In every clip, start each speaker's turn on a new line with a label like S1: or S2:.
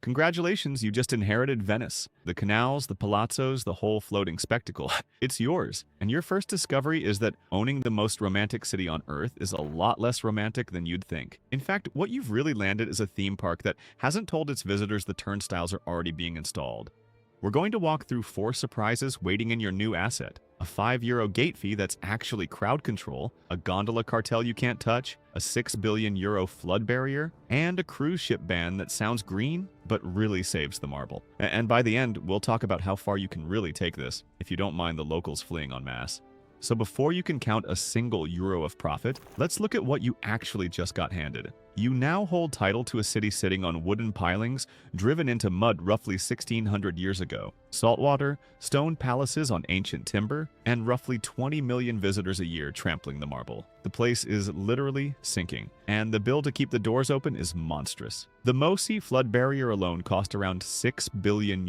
S1: Congratulations, you just inherited Venice. The canals, the palazzos, the whole floating spectacle. It's yours. And your first discovery is that owning the most romantic city on Earth is a lot less romantic than you'd think. In fact, what you've really landed is a theme park that hasn't told its visitors the turnstiles are already being installed. We're going to walk through 4 surprises waiting in your new asset. A €5 gate fee that's actually crowd control, a gondola cartel you can't touch, a €6 billion flood barrier, and a cruise ship ban that sounds green but really saves the marble. And by the end, we'll talk about how far you can really take this, if you don't mind the locals fleeing en masse. So before you can count a single euro of profit, let's look at what you actually just got handed. You now hold title to a city sitting on wooden pilings driven into mud roughly 1,600 years ago, saltwater, stone palaces on ancient timber, and roughly 20 million visitors a year trampling the marble. The place is literally sinking, and the bill to keep the doors open is monstrous. The MOSE flood barrier alone cost around €6 billion.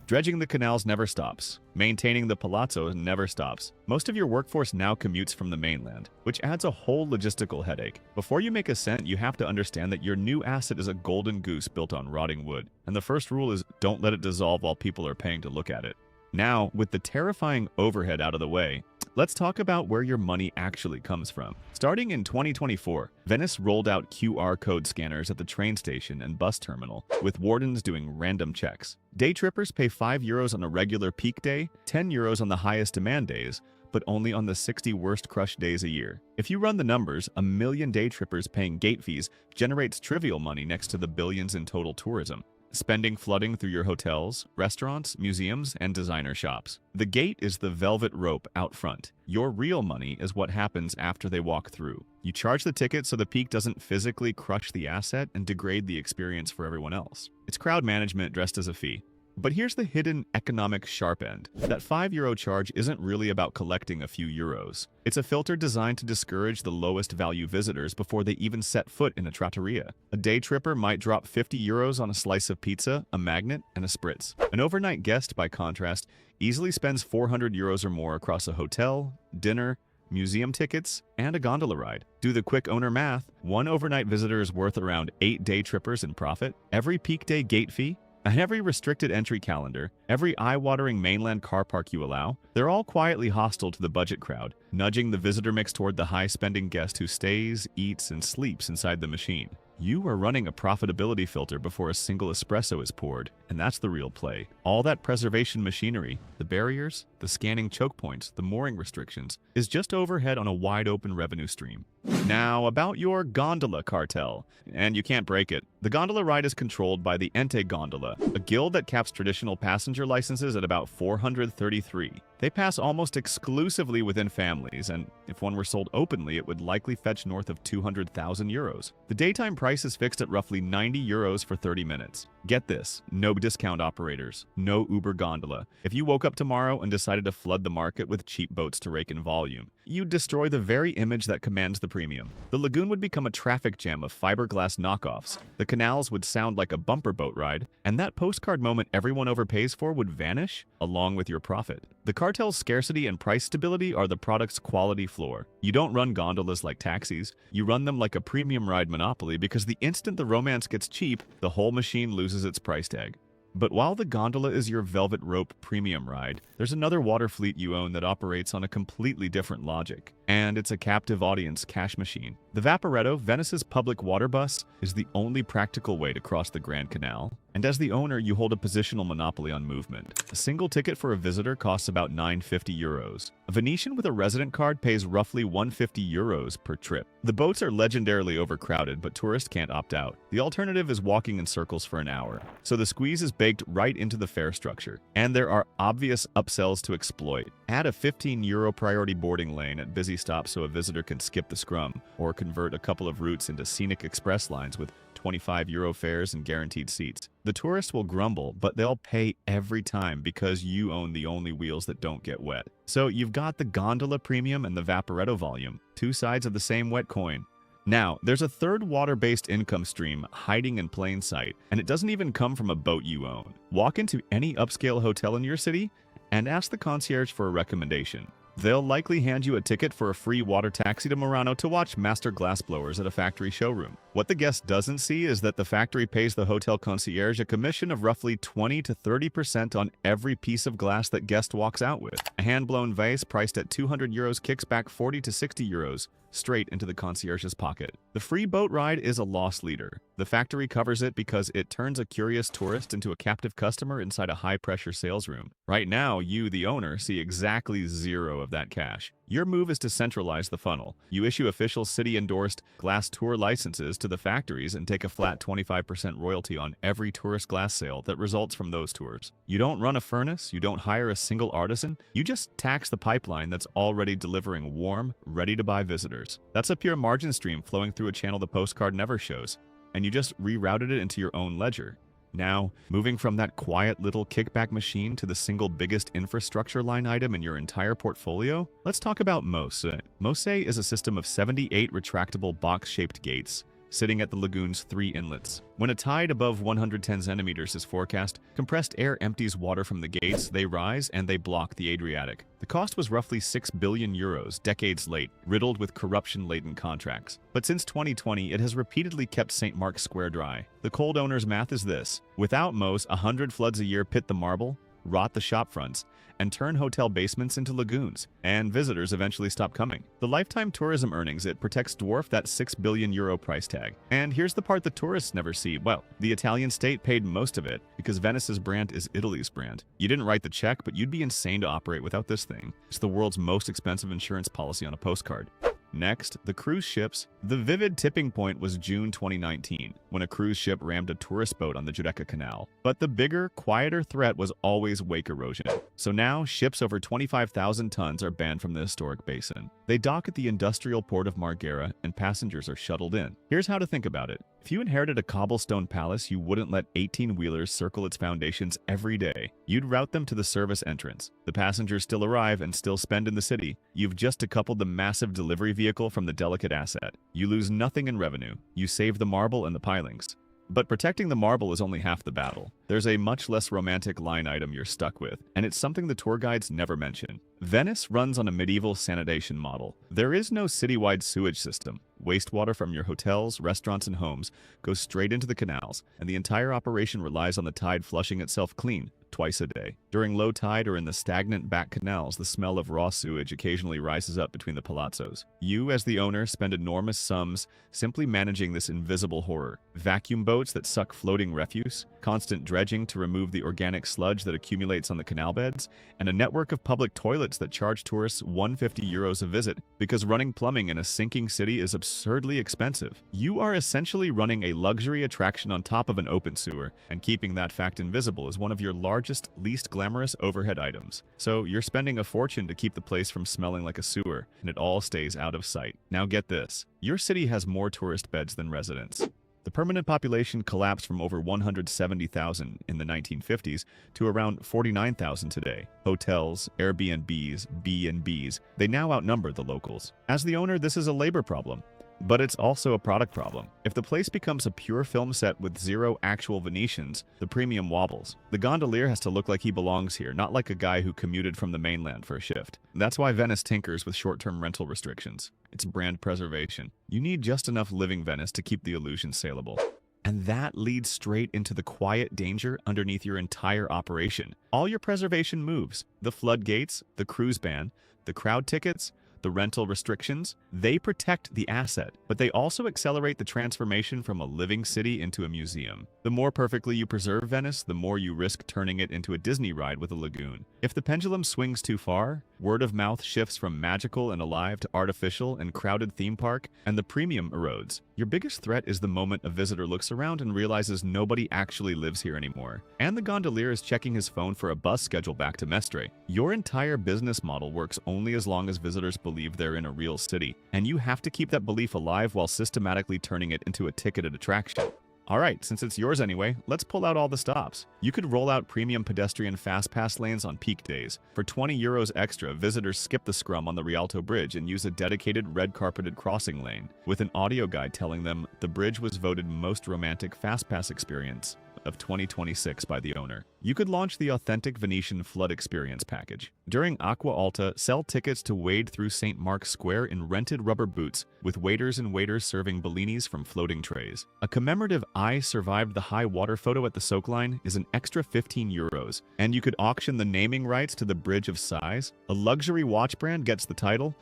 S1: Dredging the canals never stops. Maintaining the palazzo never stops. Most of your workforce now commutes from the mainland, which adds a whole logistical headache. Before you make a cent, you have to understand that your new asset is a golden goose built on rotting wood. And the first rule is don't let it dissolve while people are paying to look at it. Now, with the terrifying overhead out of the way, let's talk about where your money actually comes from. Starting in 2024, Venice rolled out QR code scanners at the train station and bus terminal, with wardens doing random checks. Day trippers pay €5 on a regular peak day, €10 on the highest demand days, but only on the 60 worst crush days a year. If you run the numbers, 1 million day trippers paying gate fees generates trivial money next to the billions in total tourism. Spending flooding through your hotels, restaurants, museums, and designer shops. The gate is the velvet rope out front. Your real money is what happens after they walk through. You charge the ticket so the peak doesn't physically crush the asset and degrade the experience for everyone else. It's crowd management dressed as a fee. But here's the hidden economic sharp end. That €5 charge isn't really about collecting a few euros. It's a filter designed to discourage the lowest value visitors before they even set foot in a trattoria. A day tripper might drop €50 on a slice of pizza, a magnet, and a spritz. An overnight guest, by contrast, easily spends €400 or more across a hotel, dinner, museum tickets, and a gondola ride. Do the quick owner math, one overnight visitor is worth around 8 day trippers in profit. Every peak day gate fee, and every restricted entry calendar, every eye-watering mainland car park you allow, they're all quietly hostile to the budget crowd, nudging the visitor mix toward the high-spending guest who stays, eats, and sleeps inside the machine. You are running a profitability filter before a single espresso is poured, and that's the real play. All that preservation machinery, the barriers, the scanning choke points, the mooring restrictions, is just overhead on a wide-open revenue stream. Now, about your Gondola Cartel, and you can't break it. The gondola ride is controlled by the Ente Gondola, a guild that caps traditional passenger licenses at about 433. They pass almost exclusively within families, and if one were sold openly, it would likely fetch north of €200,000. The daytime price is fixed at roughly €90 for 30 minutes. Get this, no discount operators, no Uber gondola. If you woke up tomorrow and decided to flood the market with cheap boats to rake in volume, you'd destroy the very image that commands the premium. The lagoon would become a traffic jam of fiberglass knockoffs. The canals would sound like a bumper boat ride, and that postcard moment everyone overpays for would vanish along with your profit. The cartel's scarcity and price stability are the product's quality floor. You don't run gondolas like taxis. You run them like a premium ride monopoly because the instant the romance gets cheap, the whole machine loses its price tag. But while the gondola is your velvet rope premium ride, there's another water fleet you own that operates on a completely different logic. And it's a captive audience cash machine. The Vaporetto, Venice's public water bus, is the only practical way to cross the Grand Canal. And as the owner, you hold a positional monopoly on movement. A single ticket for a visitor costs about €950. A Venetian with a resident card pays roughly €150 per trip. The boats are legendarily overcrowded, but tourists can't opt out. The alternative is walking in circles for an hour. So the squeeze is baked right into the fare structure. And there are obvious upsells to exploit. Add a €15 priority boarding lane at busy stops so a visitor can skip the scrum, or convert a couple of routes into scenic express lines with €25 fares and guaranteed seats. The tourists will grumble, but they'll pay every time because you own the only wheels that don't get wet. So you've got the gondola premium and the Vaporetto volume, two sides of the same wet coin. Now, there's a third water-based income stream hiding in plain sight, and it doesn't even come from a boat you own. Walk into any upscale hotel in your city and ask the concierge for a recommendation. They'll likely hand you a ticket for a free water taxi to Murano to watch master glassblowers at a factory showroom. What the guest doesn't see is that the factory pays the hotel concierge a commission of roughly 20 to 30% on every piece of glass that guest walks out with. A hand-blown vase priced at 200 euros kicks back 40 to 60 euros straight into the concierge's pocket. The free boat ride is a loss leader. The factory covers it because it turns a curious tourist into a captive customer inside a high-pressure sales room. Right now, you, the owner, see exactly zero of that cash. Your move is to centralize the funnel. You issue official city-endorsed glass tour licenses to the factories and take a flat 25% royalty on every tourist glass sale that results from those tours. You don't run a furnace, you don't hire a single artisan, you just tax the pipeline that's already delivering warm, ready-to-buy visitors. That's a pure margin stream flowing through a channel the postcard never shows, and you just rerouted it into your own ledger. Now, moving from that quiet little kickback machine to the single biggest infrastructure line item in your entire portfolio, let's talk about MOSE. MOSE is a system of 78 retractable box-shaped gates sitting at the lagoon's 3 inlets. When a tide above 110 centimeters is forecast, compressed air empties water from the gates, they rise, and they block the Adriatic. The cost was roughly 6 billion euros, decades late, riddled with corruption-laden contracts. But since 2020, it has repeatedly kept St. Mark's Square dry. The cold owner's math is this: without MOSE, 100 floods a year pit the marble, rot the shop fronts, and turn hotel basements into lagoons, and visitors eventually stop coming. The lifetime tourism earnings it protects dwarf that 6 billion euro price tag. And here's the part the tourists never see. Well, the Italian state paid most of it because Venice's brand is Italy's brand. You didn't write the check, but you'd be insane to operate without this thing. It's the world's most expensive insurance policy on a postcard. Next, the cruise ships. The vivid tipping point was June 2019, when a cruise ship rammed a tourist boat on the Giudecca Canal. But the bigger, quieter threat was always wake erosion. So now, ships over 25,000 tons are banned from the historic basin. They dock at the industrial port of Marghera, and passengers are shuttled in. Here's how to think about it. If you inherited a cobblestone palace, you wouldn't let 18-wheelers circle its foundations every day. You'd route them to the service entrance. The passengers still arrive and still spend in the city. You've just decoupled the massive delivery vehicle from the delicate asset. You lose nothing in revenue. You save the marble and the pilings. But protecting the marble is only half the battle. There's a much less romantic line item you're stuck with, and it's something the tour guides never mention. Venice runs on a medieval sanitation model. There is no citywide sewage system. Wastewater from your hotels, restaurants, and homes goes straight into the canals, and the entire operation relies on the tide flushing itself clean twice a day. During low tide or in the stagnant back canals, the smell of raw sewage occasionally rises up between the palazzos. You, as the owner, spend enormous sums simply managing this invisible horror. Vacuum boats that suck floating refuse, constant dredging to remove the organic sludge that accumulates on the canal beds, and a network of public toilets that charge tourists 150 euros a visit because running plumbing in a sinking city is absurdly expensive. You are essentially running a luxury attraction on top of an open sewer, and keeping that fact invisible is one of your largest, least glamorous overhead items. So you're spending a fortune to keep the place from smelling like a sewer, and it all stays out of sight. Now get this, your city has more tourist beds than residents. The permanent population collapsed from over 170,000 in the 1950s to around 49,000 today. Hotels, Airbnbs, B&Bs, they now outnumber the locals. As the owner, this is a labor problem. But it's also a product problem. If the place becomes a pure film set with zero actual Venetians, the premium wobbles. The gondolier has to look like he belongs here, not like a guy who commuted from the mainland for a shift. That's why Venice tinkers with short-term rental restrictions. It's brand preservation. You need just enough living Venice to keep the illusion saleable. And that leads straight into the quiet danger underneath your entire operation. All your preservation moves, the floodgates, the cruise ban, the crowd tickets, the rental restrictions, they protect the asset, but they also accelerate the transformation from a living city into a museum. The more perfectly you preserve Venice, the more you risk turning it into a Disney ride with a lagoon. If the pendulum swings too far, word of mouth shifts from magical and alive to artificial and crowded theme park, and the premium erodes. Your biggest threat is the moment a visitor looks around and realizes nobody actually lives here anymore, and the gondolier is checking his phone for a bus schedule back to Mestre. Your entire business model works only as long as visitors believe they're in a real city, and you have to keep that belief alive while systematically turning it into a ticketed attraction. Alright, since it's yours anyway, let's pull out all the stops. You could roll out premium pedestrian fast-pass lanes on peak days. For 20 euros extra, visitors skip the scrum on the Rialto Bridge and use a dedicated red-carpeted crossing lane, with an audio guide telling them the bridge was voted most romantic fast-pass experience of 2026 by the owner. You could launch the authentic Venetian flood experience package. During Acqua Alta, sell tickets to wade through St. Mark's Square in rented rubber boots, with waiters and waiters serving bellinis from floating trays. A commemorative "I survived the high water" photo at the soak line is an extra €15, and you could auction the naming rights to the Bridge of Sighs. A luxury watch brand gets the title,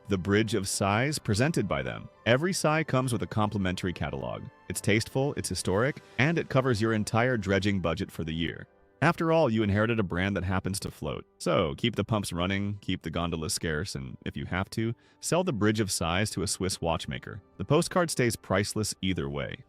S1: The Bridge of Sighs, presented by them. Every sigh comes with a complimentary catalog. It's tasteful, it's historic, and it covers your entire dredging budget for the year. After all, you inherited a brand that happens to float. So keep the pumps running, keep the gondolas scarce, and if you have to, sell the Bridge of Sighs to a Swiss watchmaker. The postcard stays priceless either way.